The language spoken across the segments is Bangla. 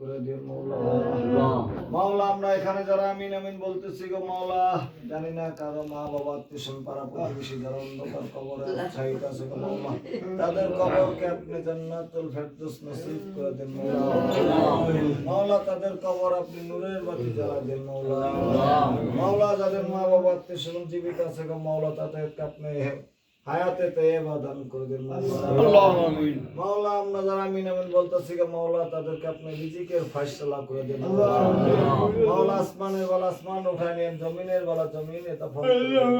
করে দিন মাওলা। মাওলা আমরা এখানে যারা আমিন আমিন বলতেছি গো মাওলা, জানি না কারো মা বাবা আত্মীয় পাড়া প্রতিবেশী যারা অন্ধকার কবরে ছাইতে আছে গো মাওলা, তাদের কবরকে আপনি জান্নাতুল ফেরদৌস নসিব করে দেন মাওলা। মাওলা তাদের কবর আপনি নূরের বাতি জ্বালা দেন মাওলা। মাওলা যাদের মা বাবা আত্মীয় জীবিত আছে গো মাওলা, তাদেরকে আপনি হায়াতে তৈয়বা দান করে দেন মাওলা। আল্লাহুম্মা আমিন। মাওলা আমরা যারা আমিন আমিন বলতেছি গো মাওলা, তাদেরকে আপনি রিজিকের ফয়সালা করে দেন মাওলা। আসমানের বেলা আসমান উঠায় নেন, জমিনের বেলা জমিনে তফাৎ করে দেন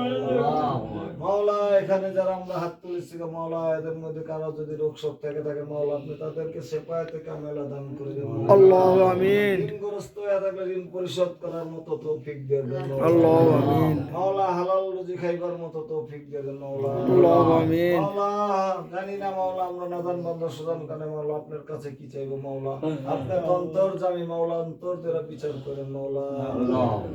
মাওলা। এখানে যারা আমরা হাত তুলেছি গো মাওলা, এদের মধ্যে কারো যদি রোগ শোক থেকে থাকে মাওলা, আপনি তাদেরকে সেফায়েতে কামেলা দান করে দেন আল্লাহুম্মা আমিন। ঋণগ্রস্ত হয়ে থাকলে ঋণ পরিশোধ করার মতো তৌফিক দিয়ে দেন আল্লাহুম্মা আমিন। মাওলা। হালাল রুজি খাইবার মতো তৌফিক দিয়ে দেন মাওলা। আল্লাহুম্মা আমিন। মাওলা জানি না মাওলা, আমরা নাদান বান্দা সুজান কানে মাওলা আপনার কাছে কি চাইবো মাওলা, আপনি অন্তর জামি মাওলা, অন্তর দ্বারা বিচার করেন মাওলা।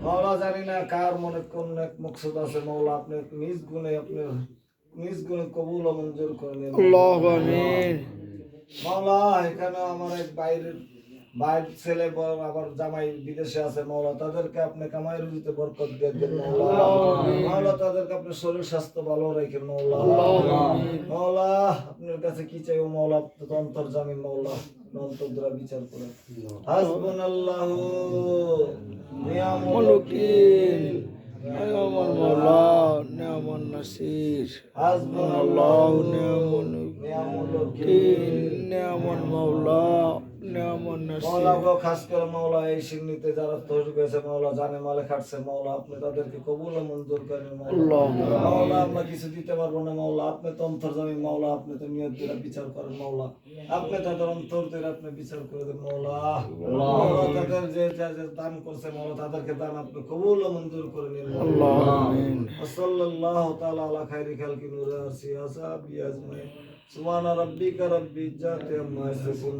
মাওলা জানি না কার মনে কোন এক মকসদ আছে মাওলা, আপনি নিজ গুণে কবুল ও মঞ্জুর করে নেন আল্লাহুম্মা আমিন। মাওলা। এখানে আমার এক বাইরের ছেলে আবার জামাই বিদেশে আছে মাওলা, তাদেরকে আপনি কামাই রুজিতে বরকত দিয়ে দেন মাওলা। মাওলা তাদেরকে আপনি শরীর স্বাস্থ্য ভালো রাখেন মাওলা। মাওলা আপনার কাছে কি চাইবো মাওলা, অন্তর জামিন মাওলা, অন্তর দ্বারা বিচার করেন। হাসবুনাল্লাহু নিয়ামুল ওয়াকিল, নিয়ামুল মাওলা নিয়ামুন নাসির। হাসবুনাল্লাহু নিয়ামুল ওয়াকিল, নিয়ামুল মাওলা নিয়ামুন নাসির। মাওলা গো খাস করে মাওলা এই সিন্নিতে যারা তৈরি করেছে মাওলা, জানে মালে খাটছে মাওলা, আপনি তাদেরকে কবুল ও মঞ্জুর করেন মাওলা। মাওলা আমরা কিছু দিতে পারবো না মাওলা, আপনি তো অন্তর্যামী মাওলা, আপনি তো নিয়ত দিয়ে বিচার করেন মাওলা, আপনি তাদের অন্তর দিয়ে আপনি বিচার করে দেন মাওলা। মাওলা তাদের যে দান করছে মাওলা, তাদেরকে দান আপনি কবুল ও মঞ্জুর করে নিন মাওলা। আমিন। সাল্লাল্লাহু তাআলা আলা খাইরি খালকি নূরে আরশি আসহাবি আজমাইন। সুবহান রাব্বিকা রাব্বিল ইজ্জাতি আম্মা ইয়াসিফুন,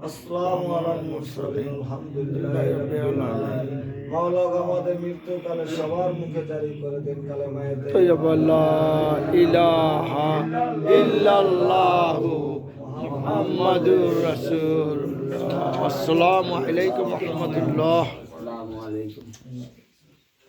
আসসালামু আলাল মুরসালিন, আলহামদুলিল্লাহি রাব্বিল আলামিন। মাওলা আমাদের মৃত্যুকালে সবার মুখে জারি করে দেন কালেমায়ে তাইয়্যিবা লা ইলাহা ইল্লাল্লাহু মুহাম্মাদুর রাসূলুল্লাহ। আসসালামু আলাইকুম ওয়া রাহমাতুল্লাহ। আসসালামু আলাইকুম।